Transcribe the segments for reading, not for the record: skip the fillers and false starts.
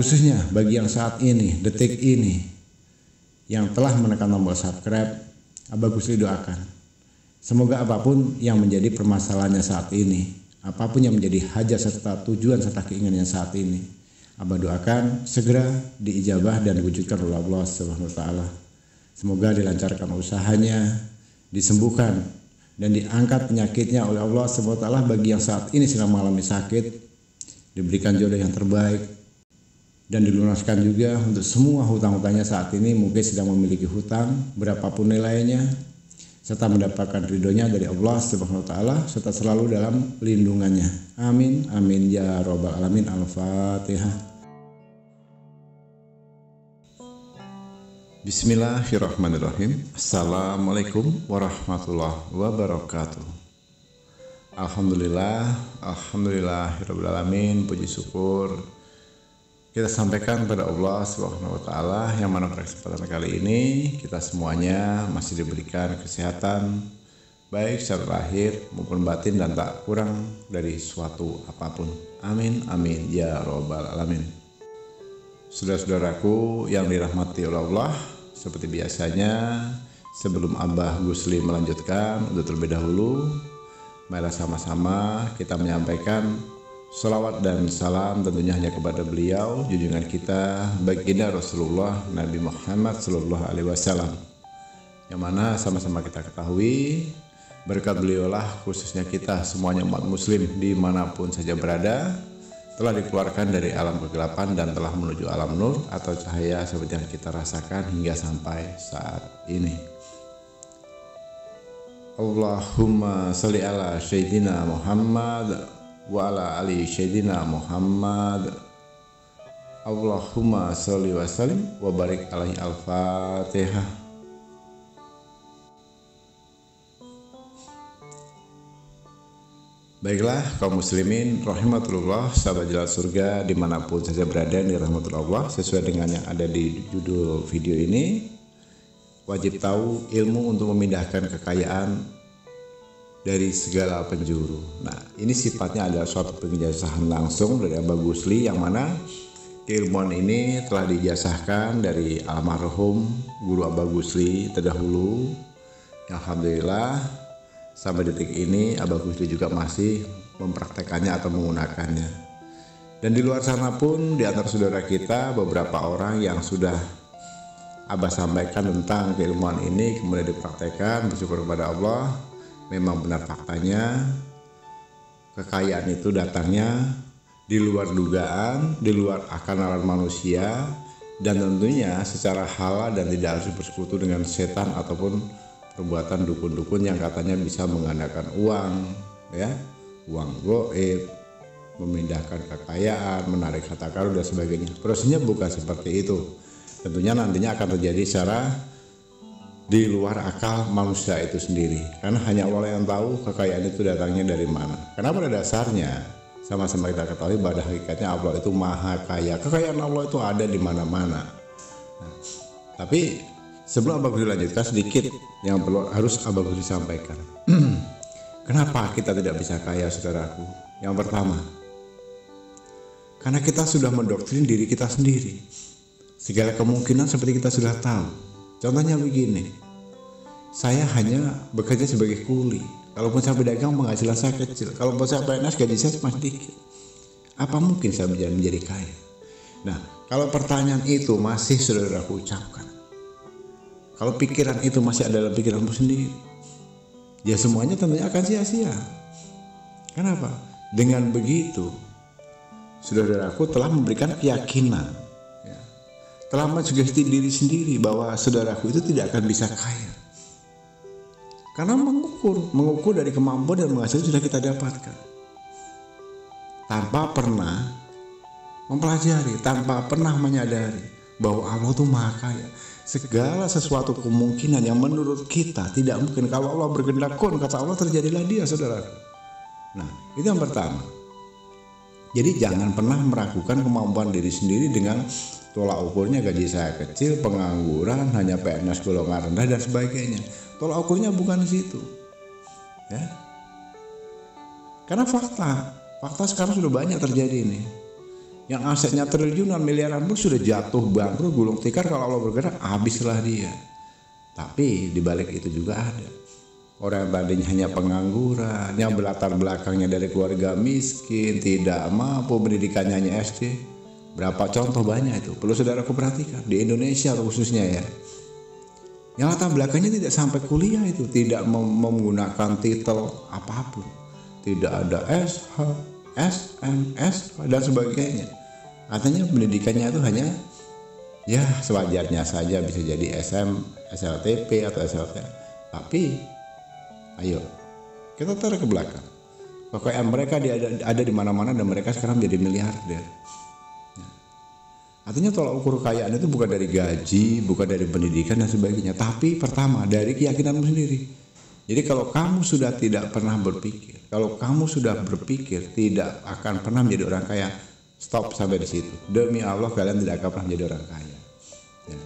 khususnya bagi yang saat ini, detik ini, yang telah menekan tombol subscribe, Abah Gusli doakan. Semoga apapun yang menjadi permasalahannya saat ini, apapun yang menjadi hajat serta tujuan serta keinginannya saat ini, Abah doakan segera diijabah dan diwujudkan oleh Allah Subhanahu wa taala. Semoga dilancarkan usahanya, disembuhkan dan diangkat penyakitnya oleh Allah Subhanahu wa taala bagi yang saat ini sedang mengalami sakit, diberikan jodoh yang terbaik dan dilunaskan juga untuk semua hutang-hutangnya saat ini, mungkin sedang memiliki hutang berapapun nilainya, serta mendapatkan ridhonya dari Allah Subhanahu wa taala serta selalu dalam lindungannya. Amin amin ya robbal alamin. Al-Fatihah. Bismillahirrahmanirrahim. Assalamualaikum warahmatullahi wabarakatuh. Alhamdulillahirabbil alamin. Puji syukur kita sampaikan pada Allah Subhanahu wa taala yang mana pada kesempatan kali ini kita semuanya masih diberikan kesehatan baik secara lahir maupun batin dan tak kurang dari suatu apapun. Amin amin ya robbal alamin. Saudara-saudaraku yang dirahmati oleh Allah, seperti biasanya sebelum Abah Gusli melanjutkan, untuk terlebih dahulu marilah sama-sama kita menyampaikan salawat dan salam tentunya hanya kepada beliau, junjungan kita baginda Rasulullah Nabi Muhammad Sallallahu Alaihi Wasallam, yang mana sama-sama kita ketahui berkat beliaulah khususnya kita semuanya umat muslim dimanapun saja berada telah dikeluarkan dari alam kegelapan dan telah menuju alam nur atau cahaya seperti yang kita rasakan hingga sampai saat ini. Allahumma sholli ala Sayyidina Muhammad wa ala ali Sayyidina Muhammad. Allahumma sholli wa sallim wa barik alaihi. Al-Fatihah. Baiklah kaum muslimin rahimatullah, sahabat jalan surga dimanapun saja berada di rahmatullah, sesuai dengan yang ada di judul video ini, wajib tahu ilmu untuk memindahkan kekayaan dari segala penjuru. Nah, ini sifatnya adalah suatu penjelasan langsung dari Abah Gusli, yang mana keilmuan ini telah dijasahkan dari almarhum guru Abah Gusli terdahulu. Alhamdulillah sampai detik ini Abah Gusli juga masih mempraktekannya atau menggunakannya. Dan di luar sana pun di antara saudara kita beberapa orang yang sudah Abah sampaikan tentang keilmuan ini kemudian dipraktekkan, bersyukur kepada Allah. Memang benar faktanya kekayaan itu datangnya di luar dugaan, di luar akal nalar manusia, dan tentunya secara halal dan tidak harus bersekutu dengan setan ataupun perbuatan dukun-dukun yang katanya bisa menggandakan uang, ya, uang goib, memindahkan kekayaan, menarik harta karun dan sebagainya. Prosesnya bukan seperti itu. Tentunya nantinya akan terjadi secara di luar akal manusia itu sendiri, karena hanya Allah yang tahu kekayaan itu datangnya dari mana. Karena pada dasarnya sama-sama kita ketahui bahwa hakikatnya Allah itu maha kaya. Kekayaan Allah itu ada di mana-mana. Nah, tapi sebelum Abah Gusli lanjutkan, sedikit yang harus Abah Gusli sampaikan. Kenapa kita tidak bisa kaya, saudaraku? Yang pertama, karena kita sudah mendoktrin diri kita sendiri. Segala kemungkinan seperti kita sudah tahu. Contohnya begini, saya hanya bekerja sebagai kuli. Kalaupun saya pedagang penghasilan saya kecil. Kalaupun saya PNS gaji saya cuma sedikit. Apa mungkin saya menjadi kaya? Nah, kalau pertanyaan itu masih saudaraku ucapkan, kalau pikiran itu masih ada dalam pikiranmu sendiri, ya semuanya tentunya akan sia-sia. Kenapa? Dengan begitu, saudaraku telah memberikan keyakinan, ya, telah mensugesti diri sendiri bahwa saudaraku itu tidak akan bisa kaya. Karena mengukur dari kemampuan dan penghasilan sudah kita dapatkan, tanpa pernah mempelajari, tanpa pernah menyadari bahwa Allah itu maha kaya. Segala sesuatu kemungkinan yang menurut kita tidak mungkin, kalau Allah berkehendak kun, kata Allah terjadilah dia, saudara. Nah, itu yang pertama. Jadi jangan pernah meragukan kemampuan diri sendiri dengan tolak ukurnya gaji saya kecil, pengangguran, hanya PNS golongan rendah dan sebagainya. Tolak ukurnya bukan di situ, ya. Karena fakta sekarang sudah banyak terjadi ini. yang asetnya triliunan, miliaran pun sudah jatuh bangkrut, gulung tikar. Kalau Allah bergerak, habislah dia. Tapi di balik itu juga ada orang yang tadinya hanya pengangguran, yang berlatar belakangnya dari keluarga miskin, tidak mampu, pendidikannya hanya SD. Berapa contoh banyak itu, perlu saudaraku perhatikan di Indonesia khususnya ya. Yang latar belakangnya tidak sampai kuliah itu, tidak menggunakan titel apapun, tidak ada SH, SM, SH dan sebagainya. Artinya pendidikannya itu hanya ya sewajarnya saja, bisa jadi SM, SLTP atau SLT. Tapi ayo kita tarik ke belakang. Kekayaan mereka ada di mana-mana dan mereka sekarang menjadi miliarder. Artinya tolak ukur kekayaan itu bukan dari gaji, bukan dari pendidikan dan sebagainya, tapi pertama dari keyakinanmu sendiri. Jadi kalau kamu sudah tidak pernah berpikir, kalau kamu sudah berpikir tidak akan pernah menjadi orang kaya, stop sampai di situ. Demi Allah kalian tidak akan pernah menjadi orang kaya. Ya.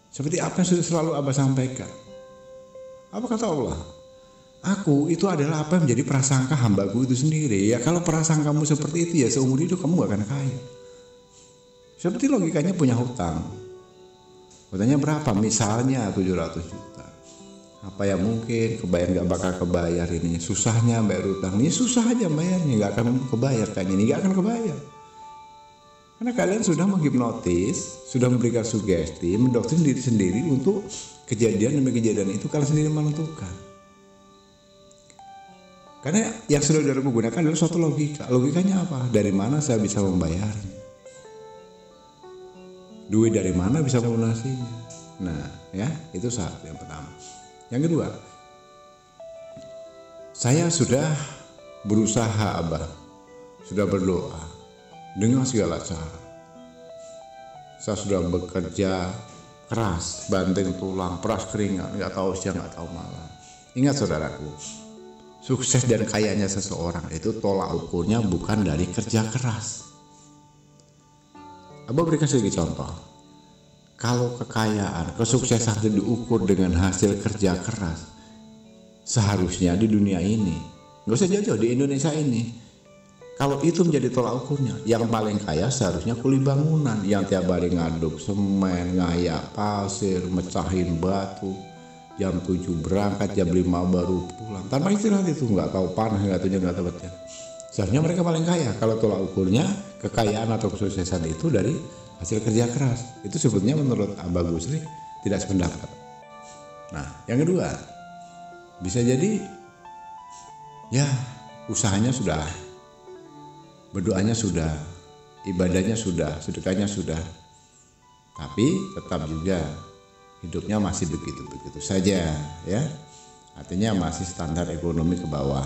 Seperti apa yang sudah selalu Abah sampaikan. Apa kata Allah? Aku itu adalah apa yang menjadi prasangka hambaku itu sendiri. Ya kalau prasangkamu seperti itu ya seumur hidup kamu gak akan kaya. Seperti logikanya punya hutang. Hutangnya berapa? Misalnya 700 juta. Apa yang mungkin kebayar gak bakal kebayar ini. Susahnya bayar hutang. Ini susah aja bayarnya, gak akan kebayar kan ini, gak akan kebayar. Karena kalian sudah menghipnotis, sudah memberikan sugesti, mendoktrin diri sendiri untuk kejadian demi kejadian itu kalian sendiri menentukan. Karena yang sudah gunakan adalah suatu logika. Logikanya apa? Dari mana saya bisa membayarnya? Duit dari mana bisa melunasinya? Nah, ya itu satu yang pertama. Yang kedua, saya sudah berusaha Abah, sudah berdoa dengan segala cara. Saya sudah bekerja keras, banting tulang, peras keringat, nggak tahu siang, nggak tahu malam. Ingat saudaraku, sukses dan kayanya seseorang itu tolak ukurnya bukan dari kerja keras. Abah berikan sedikit contoh. Kalau kekayaan, kesuksesan itu diukur dengan hasil kerja keras, seharusnya di dunia ini, nggak usah jauh-jauh, di Indonesia ini, kalau itu menjadi tolak ukurnya, yang paling kaya seharusnya kuli bangunan, yang tiap hari ngaduk semen, ngayak pasir, mecahin batu, jam 7 berangkat, jam 5 baru pulang, tanpa istirahat itu, nggak tahu panas, nggak tahu nggak tahu betah. Seharusnya mereka paling kaya. Kalau tolak ukurnya kekayaan atau kesuksesan itu dari hasil kerja keras, itu sebetulnya menurut Abah Gusri tidak sependapat. Nah, yang kedua, bisa jadi ya usahanya sudah, berdoanya sudah, ibadahnya sudah, sedekahnya sudah, tapi tetap juga hidupnya masih begitu-begitu saja, ya. Artinya masih standar ekonomi ke bawah.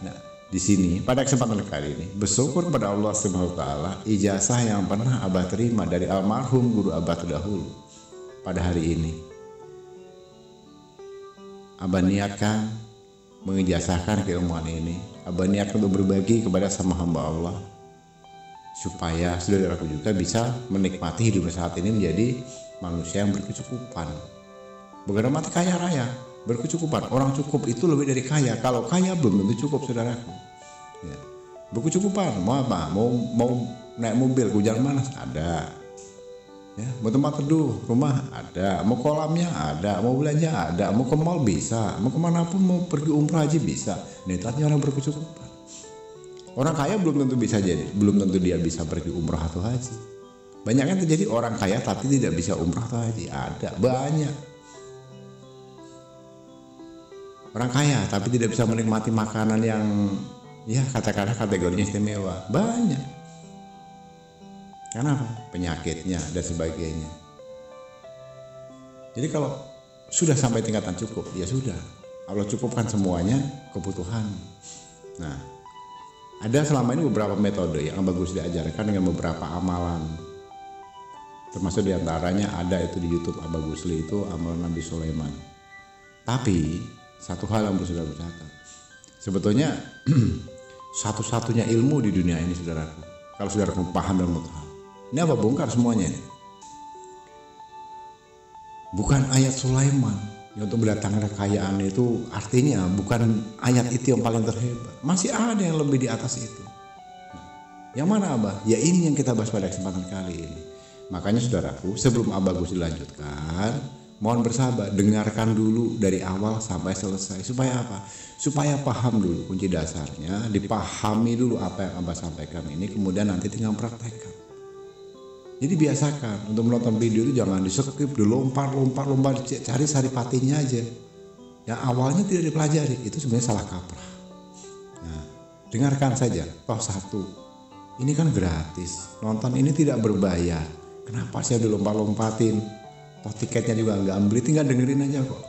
Nah, di sini pada kesempatan kali ini bersyukur pada Allah Subhanahu wa taala ijazah yang pernah Abah terima dari almarhum guru Abah terdahulu pada hari ini. Abah niatkan mengijazahkan keilmuan ini. Abah niatkan untuk berbagi kepada sama hamba Allah supaya saudaraku juga bisa menikmati hidup saat ini menjadi manusia yang berkecukupan. Bukan mati kaya raya, berkecukupan. Orang cukup itu lebih dari kaya. Kalau kaya belum tentu cukup saudaraku. Ya. Berkecukupan. Mau apa? Mau naik mobil hujan panas ada. Ya. Mau tempat teduh rumah ada. Mau kolamnya ada. Mau belanja ada. Mau ke mall bisa. Mau kemanapun, mau pergi umrah haji bisa. Nah, itu artinya orang berkecukupan. Orang kaya belum tentu bisa jadi. Belum tentu dia bisa pergi umrah atau haji. Banyak kan terjadi orang kaya tapi tidak bisa umrah atau haji. Ada banyak. Orang kaya tapi tidak bisa menikmati makanan yang ya katakanlah kategorinya istimewa. Banyak. Kenapa? Penyakitnya dan sebagainya. Jadi kalau sudah sampai tingkatan cukup, ya sudah. Allah cukupkan semuanya kebutuhan. Nah, ada selama ini beberapa metode yang bagus diajarkan dengan beberapa amalan. Termasuk diantaranya ada itu di YouTube Abah Gusli itu amalan Nabi Sulaiman. Tapi satu hal yang harus saudara catat, sebetulnya satu-satunya ilmu di dunia ini saudaraku, kalau saudaraku paham dan mutaham, ini apa bongkar semuanya ini. Bukan ayat Sulaiman yang untuk mendatangkan kekayaan itu, artinya bukan ayat itu yang paling terhebat, masih ada yang lebih di atas itu. Yang mana Abah? Ya ini yang kita bahas pada kesempatan kali ini. Makanya saudaraku, sebelum Abah Gus dilanjutkan, mohon bersabar, dengarkan dulu dari awal sampai selesai. Supaya apa? Supaya paham dulu kunci dasarnya, dipahami dulu apa yang Abah sampaikan ini, kemudian nanti tinggal praktekkan. Jadi biasakan untuk menonton video itu jangan di-skip, dilompat, cari saripatinya aja. Yang awalnya tidak dipelajari, itu sebenarnya salah kaprah. Nah, dengarkan saja, toh satu. Ini kan gratis, nonton ini tidak berbayar. Kenapa saya dilompat-lompatin? Toh tiketnya juga nggak beli, tinggal dengerin aja kok.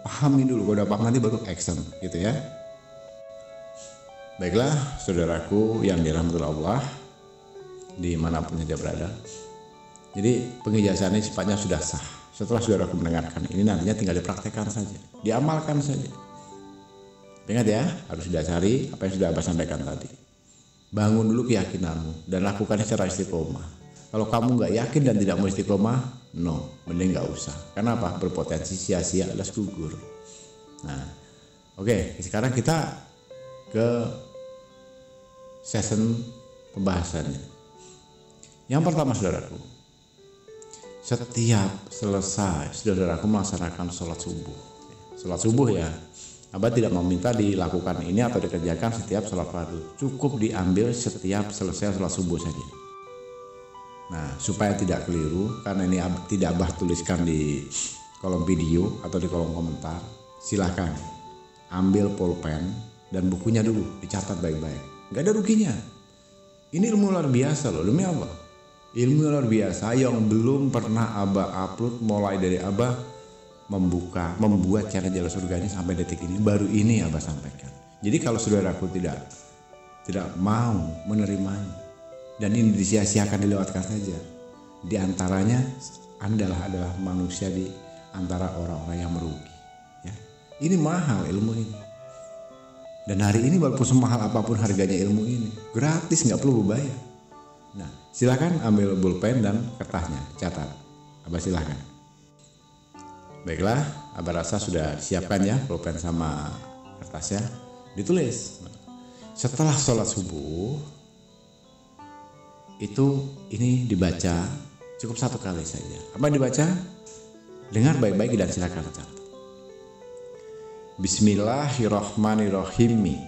Pahami dulu, kalau udah paham nanti baru action, gitu ya. Baiklah, saudaraku yang dirahmati Allah, dimanapun saja berada. Jadi pengijazahan ini sifatnya sudah sah. Setelah saudaraku mendengarkan ini, nantinya tinggal dipraktekkan saja, diamalkan saja. Ingat ya, harus didasari apa yang sudah Abah sampaikan tadi. Bangun dulu keyakinanmu dan lakukannya secara istiqomah. Kalau kamu nggak yakin dan tidak mau istiqomah, no, mending nggak usah. Karena apa? Berpotensi sia-sia alias gugur. Nah, oke, sekarang kita ke session pembahasannya. Yang pertama saudaraku, setiap selesai saudaraku melaksanakan sholat subuh. Sholat subuh ya, Abah tidak meminta dilakukan ini atau dikerjakan setiap sholat fardu. Cukup diambil setiap selesai sholat subuh saja. Nah, supaya tidak keliru, karena ini tidak Abah tuliskan di kolom video atau di kolom komentar, silahkan ambil pulpen dan bukunya dulu, dicatat baik-baik. Gak ada ruginya. Ini ilmu luar biasa loh, demi Allah. Ilmu luar biasa yang belum pernah Abah upload, mulai dari Abah membuat channel Jalan Surga ini sampai detik ini, baru ini Abah sampaikan. Jadi kalau saudaraku tidak mau menerimanya dan ini disia-siakan, dilewatkan saja, di antaranya adalah manusia di antara orang-orang yang merugi ya. Ini mahal ilmu ini, dan hari ini walaupun semahal apapun harganya ilmu ini, gratis, nggak perlu berbayar. Nah, silakan ambil pulpen dan kertasnya, catat. Abah silakan. Baiklah, Abah rasa sudah disiapkan ya pulpen sama kertasnya. Ditulis. Setelah sholat subuh itu ini dibaca cukup satu kali saja. Apa yang dibaca? Dengar baik-baik dan silakan catat. Bismillahirrahmanirrahim.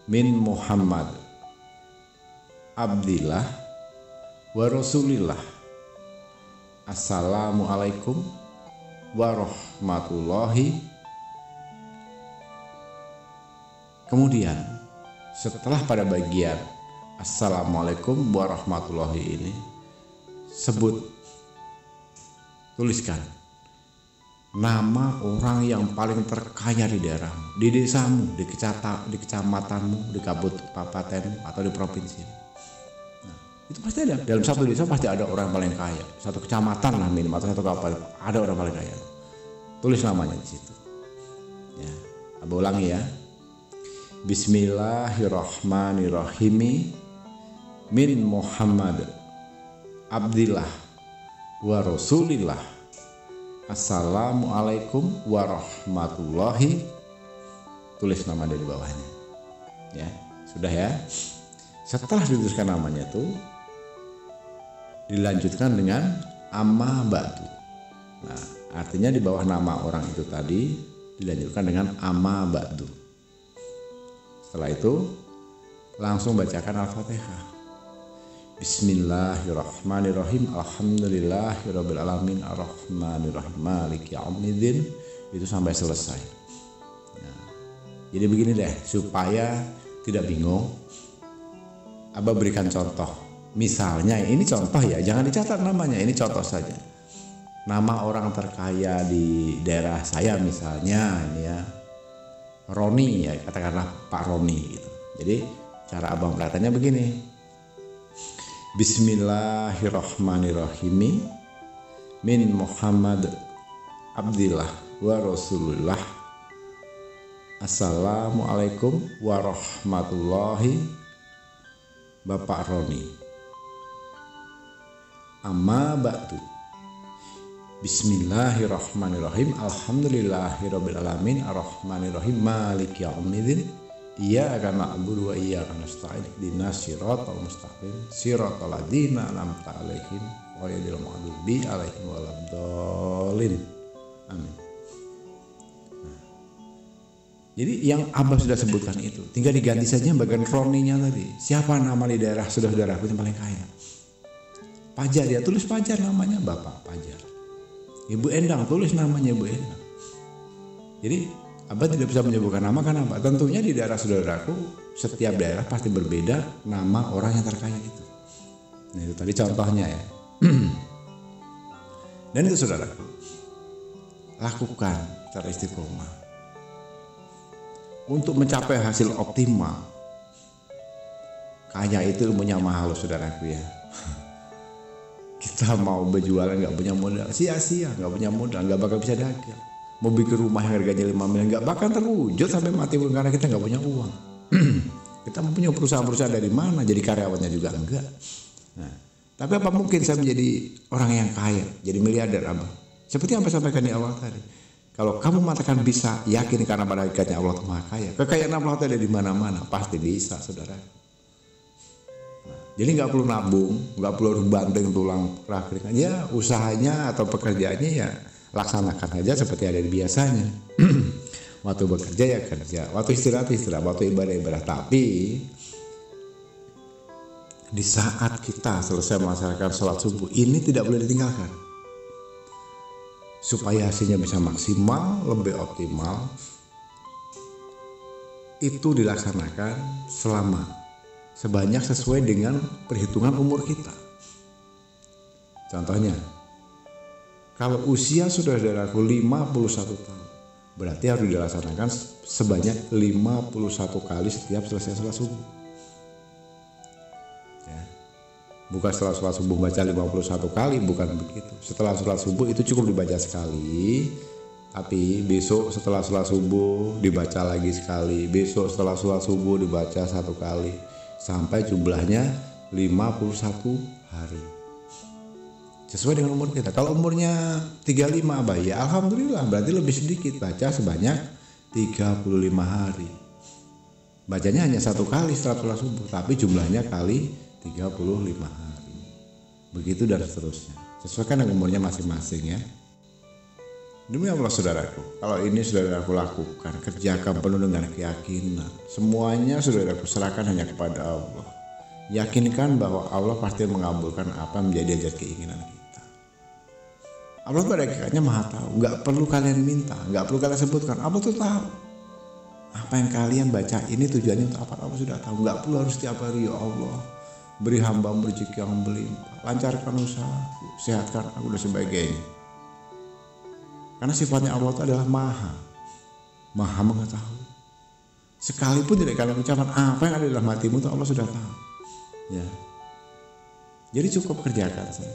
Min Muhammad Abdillah wa Rasulillah. Assalamualaikum warahmatullahi. Kemudian setelah pada bagian Assalamualaikum warahmatullahi ini, tuliskan nama orang yang paling terkaya di daerahmu, di desamu, di kecamatanmu, di kabupatenmu atau di provinsi. Nah, itu pasti ada. Dalam satu desa pasti ada orang yang paling kaya, satu kecamatan lah minimal atau satu kabupaten ada orang paling kaya. Tulis namanya di situ. Ya, Abah ulangi ya. Bismillahirrahmanirrahim. Min Muhammad Abdillah wa Rasulillah. Assalamualaikum warahmatullahi. Tulis nama dari bawahnya. Ya, sudah ya. Setelah dituliskan namanya tuh, dilanjutkan dengan amma ba'du. Nah, artinya di bawah nama orang itu tadi dilanjutkan dengan amma ba'du. Setelah itu langsung bacakan Al-Fatihah. Bismillahirrahmanirrahim. Alhamdulillahirabbil alamin arrahmanirrahim maliki yaumiddin. Itu sampai selesai. Nah, jadi begini deh, supaya tidak bingung, Abah berikan contoh. Misalnya ini contoh ya, jangan dicatat namanya, ini contoh saja. Nama orang terkaya di daerah saya misalnya ini ya, Roni ya, katakanlah Pak Roni gitu. Jadi cara Abah melihatnya begini. Bismillahirrahmanirrahim. Min Muhammad Abdillah wa Rasulullah. Assalamualaikum warahmatullahi. Bapak Roni. Amma ba'du. Bismillahirrahmanirrahim. Alhamdulillahirabbil alamin arrahmanirrahim maliki yaumiddin. Iyyaka na'budu wa iyyaka nasta'in ihdinas siratal mustaqim siratal ladzina an'amta 'alaihim ghairil maghdubi 'alaihim waladdallin. Amin. Jadi yang Abah sudah sebutkan itu tinggal diganti saja bagian kroninya tadi. Siapa nama di daerah saudaraku yang paling kaya? Pajar, ya tulis Pajar namanya, Bapak Pajar. Ibu Endang, tulis namanya Ibu Endang. Jadi Abah tidak bisa menyebutkan nama, kenapa? Tentunya di daerah saudaraku setiap daerah pasti berbeda nama orang yang terkaya itu. Nah itu tadi contohnya ya. Dan itu saudaraku, lakukan secara istiqomah untuk mencapai hasil optimal. Kaya itu ilmunya mahal saudaraku ya. Kita mau berjualan nggak punya modal, sia-sia, nggak punya modal, nggak bakal bisa dagang. Mau bikin rumah yang harganya 5 miliar nggak bakal terwujud sampai mati karena kita nggak punya uang. Kita mau punya perusahaan-perusahaan dari mana? Jadi karyawannya juga enggak. Nah, tapi apa mungkin saya menjadi orang yang kaya, jadi miliarder Abah? Seperti yang saya sampaikan di awal tadi. Kalau kamu mengatakan bisa, yakin karena pada hakikatnya Allah itu Maha Kaya. Kekayaan Allah itu ada di mana-mana, pasti bisa, saudara. Jadi nggak perlu nabung, nggak perlu banting tulang kering. Ya usahanya atau pekerjaannya ya laksanakan aja seperti ada di biasanya. Waktu bekerja ya kerja, waktu istirahat, waktu ibadah. Tapi di saat kita selesai melaksanakan sholat subuh ini tidak boleh ditinggalkan. Supaya hasilnya bisa maksimal, lebih optimal, itu dilaksanakan sebanyak sesuai dengan perhitungan umur kita. Contohnya, kalau usia saudaraku 51 tahun, berarti harus dilaksanakan sebanyak 51 kali setiap selesai sholat subuh. Ya. Bukan setelah sholat subuh baca 51 kali, bukan begitu. Setelah sholat subuh itu cukup dibaca sekali, tapi besok setelah sholat subuh dibaca lagi sekali, besok setelah sholat subuh dibaca 1 kali, sampai jumlahnya 51 hari. Sesuai dengan umur kita. Kalau umurnya 35 Abah, ya alhamdulillah berarti lebih sedikit, baca sebanyak 35 hari. Bacanya hanya 1 kali setelah sholat subuh, tapi jumlahnya kali 35 hari. Begitu dan seterusnya. Sesuaikan dengan umurnya masing-masing ya. Demi Allah saudaraku, kalau ini saudaraku lakukan, kerjakan penuh dengan keyakinan. Semuanya saudaraku serahkan hanya kepada Allah. Yakinkan bahwa Allah pasti mengabulkan apa yang menjadi hajat keinginan kita. Allah pada hakikatnya Maha tahu, nggak perlu kalian minta, nggak perlu kalian sebutkan, Allah tuh tahu. Apa yang kalian baca ini tujuannya untuk apa? Allah sudah tahu, nggak perlu harus setiap hari ya Allah beri hamba rezeki yang berlimpah, lancarkan usahaku, sehatkan aku dan sebagainya. Karena sifatnya Allah itu adalah maha mengetahui. Sekalipun tidak kalian ucapkan apa yang ada dalam hatimu itu Allah sudah tahu. Ya, jadi cukup kerjakan saja.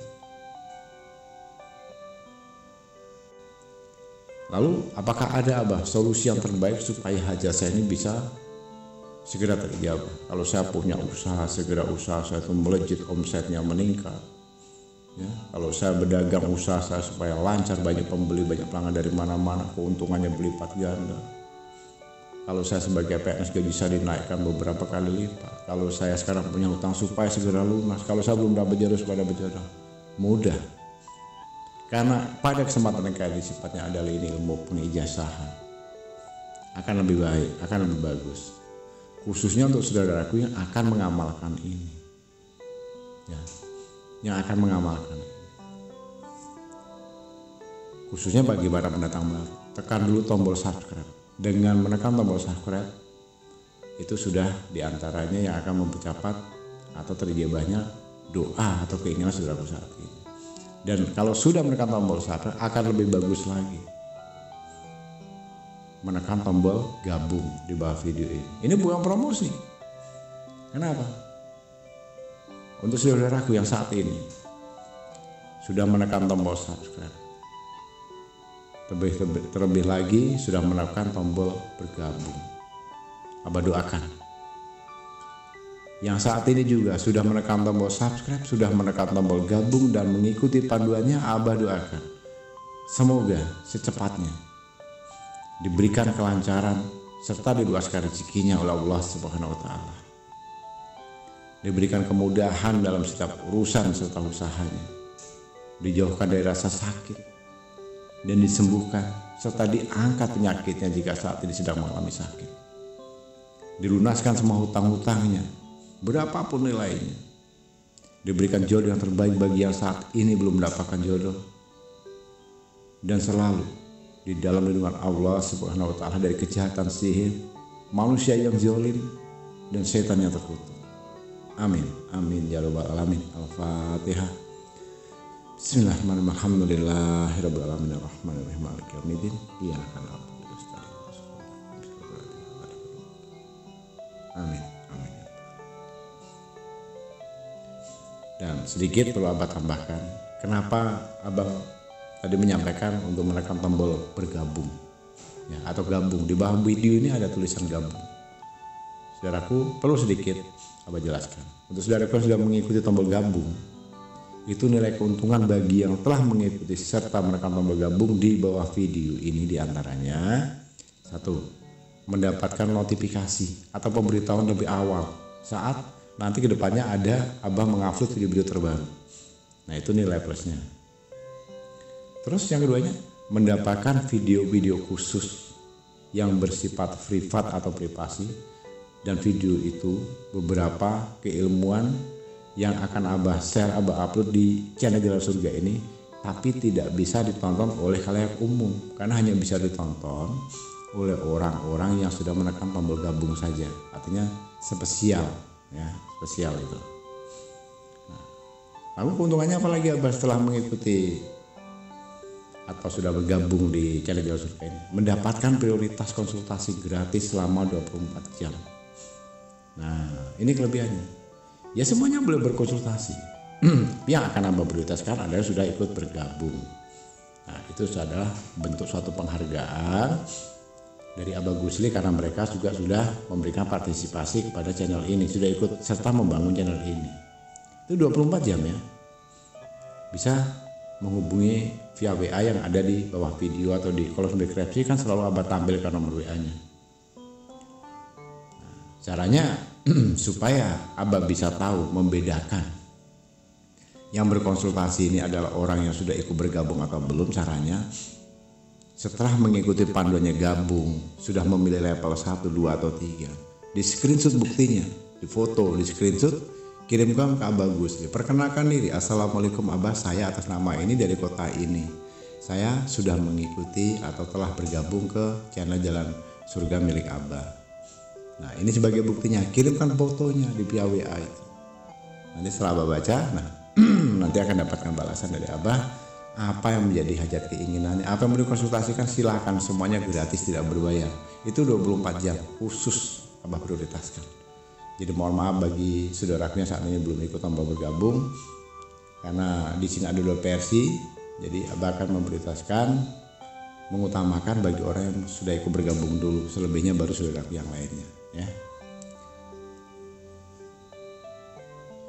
Lalu apakah ada Abah solusi yang terbaik supaya hajat saya ini bisa segera terjawab? Kalau saya punya usaha, segera usaha saya itu melejit, omsetnya meningkat. Ya, kalau saya berdagang usaha saya supaya lancar, banyak pembeli, banyak pelanggan dari mana-mana, keuntungannya berlipat ganda. Kalau saya sebagai PNS juga bisa dinaikkan beberapa kali lipat. Kalau saya sekarang punya hutang supaya segera lunas. Kalau saya belum dapat jodoh supaya dapat jodoh, mudah. Karena pada kesempatan yang kali sifatnya adalah ini ilmu pengijazahan, akan lebih baik, akan lebih bagus. Khususnya untuk saudaraku yang akan mengamalkan ini, ya, yang akan mengamalkan ini. Khususnya bagi para pendatang baru, tekan dulu tombol subscribe. Dengan menekan tombol subscribe, itu sudah diantaranya yang akan mempercepat atau terjabahnya doa atau keinginan saudaraku saat ini. Dan kalau sudah menekan tombol subscribe akan lebih bagus lagi, menekan tombol gabung di bawah video ini. Ini bukan promosi. Kenapa? Untuk saudaraku yang saat ini sudah menekan tombol subscribe, terlebih lagi sudah menekan tombol bergabung, Abah doakan. Yang saat ini juga sudah menekan tombol subscribe, sudah menekan tombol gabung dan mengikuti panduannya, Abah doakan semoga secepatnya diberikan kelancaran serta diluaskan rezekinya oleh Allah Subhanahu wa taala. Diberikan kemudahan dalam setiap urusan serta usahanya. Dijauhkan dari rasa sakit dan disembuhkan serta diangkat penyakitnya jika saat ini sedang mengalami sakit. Dilunaskan semua hutang-hutangnya, berapapun nilainya. Diberikan jodoh yang terbaik bagi yang saat ini belum mendapatkan jodoh. Dan selalu di dalam lindungan Allah Subhanahu wa taala dari kejahatan sihir, manusia yang zalim dan setan yang terkutuk. Amin. Amin ya rabbal alamin. Al-Fatihah. Bismillahirrahmanirrahim. Alhamdulillahirabbil alamin arrahmanirrahim maliki yaumiddin. Iyyaka na'budu wa iyyaka nasta'in. Amin. Amin. Dan sedikit perlu Abah tambahkan, kenapa Abah tadi menyampaikan untuk menekan tombol bergabung ya, atau gabung. Di bawah video ini ada tulisan gabung. Saudaraku, perlu sedikit Abah jelaskan. Untuk saudaraku yang sudah mengikuti tombol gabung, itu nilai keuntungan bagi yang telah mengikuti serta menekan tombol gabung di bawah video ini diantaranya: 1. Mendapatkan notifikasi atau pemberitahuan lebih awal saat nanti kedepannya ada Abah mengupload video-video terbaru. Nah, itu nilai plusnya. Terus yang keduanya, mendapatkan video-video khusus yang bersifat privat atau privasi, dan video itu beberapa keilmuan yang akan Abah share, Abah upload di channel Jalan Surga ini, tapi tidak bisa ditonton oleh khalayak umum karena hanya bisa ditonton oleh orang-orang yang sudah menekan tombol gabung saja. Artinya spesial ya, spesial itu. Nah, lalu keuntungannya apa lagi Abah setelah mengikuti atau sudah bergabung di channel Jalan Surga ini? Mendapatkan prioritas konsultasi gratis selama 24 jam. Nah, ini kelebihannya. Ya, semuanya boleh berkonsultasi. Yang akan Abah prioritaskan adalah sudah ikut bergabung. Nah, itu adalah bentuk suatu penghargaan dari Abah Gusli karena mereka juga sudah memberikan partisipasi kepada channel ini, sudah ikut serta membangun channel ini. Itu 24 jam ya. Bisa menghubungi via WA yang ada di bawah video atau di kolom deskripsi, kan selalu Abah tampilkan nomor WA-nya. Nah, caranya supaya Abah bisa tahu membedakan yang berkonsultasi ini adalah orang yang sudah ikut bergabung atau belum. Caranya, setelah mengikuti panduannya gabung, sudah memilih level 1, 2 atau 3, di screenshot buktinya, di foto, di screenshot, kirimkan ke Abah Gusli. Perkenalkan diri, assalamualaikum Abah, saya atas nama ini dari kota ini, saya sudah mengikuti atau telah bergabung ke channel Jalan Surga milik Abah. Nah, ini sebagai buktinya, kirimkan fotonya di via WA itu. Nanti setelah Abah baca, nah nanti akan dapatkan balasan dari Abah apa yang menjadi hajat keinginannya, apa yang mau dikonsultasikan, silakan, semuanya gratis, tidak berbayar. Itu 24 jam khusus Abah prioritaskan. Jadi mohon maaf bagi saudaraku yang saat ini belum ikut tombol bergabung, karena di sini ada 2 versi. Jadi Abah akan memprioritaskan, mengutamakan bagi orang yang sudah ikut bergabung dulu, selebihnya baru saudaraku yang lainnya ya.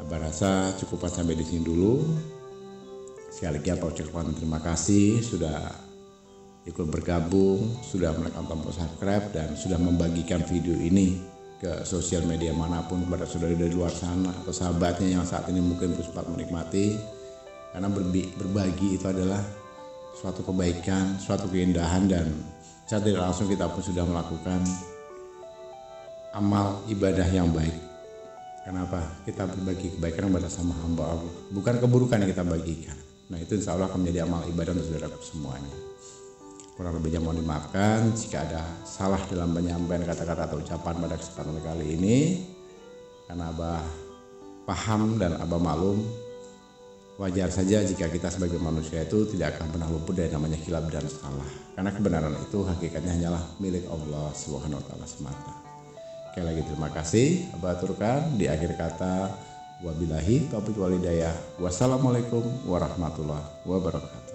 Abah rasa cukupan sampai di sini dulu. Sekali lagi Abah ucapkan terima kasih sudah ikut bergabung, sudah menekan tombol subscribe dan sudah membagikan video ini ke sosial media manapun kepada saudara dari luar sana atau sahabatnya yang saat ini mungkin sempat menikmati. Karena berbagi itu adalah suatu kebaikan, suatu keindahan, dan secara tidak langsung kita pun sudah melakukan amal ibadah yang baik. Kenapa? Kita berbagi kebaikan kepada sama hamba Allah, bukan keburukan yang kita bagikan. Nah, itu insya Allah akan menjadi amal ibadah untuk saudara semuanya. Kurang lebihnya mohon dimaafkan jika ada salah dalam penyampaian kata-kata atau ucapan pada kesempatan kali ini. Karena Abah paham dan Abah maklum, wajar saja jika kita sebagai manusia itu tidak akan pernah luput dari namanya khilaf dan salah. Karena kebenaran itu hakikatnya hanyalah milik Allah Subhanahu wa taala semata. Sekali lagi terima kasih Abah aturkan di akhir kata, wabillahi taufiq wal hidayah. Wassalamualaikum warahmatullahi wabarakatuh.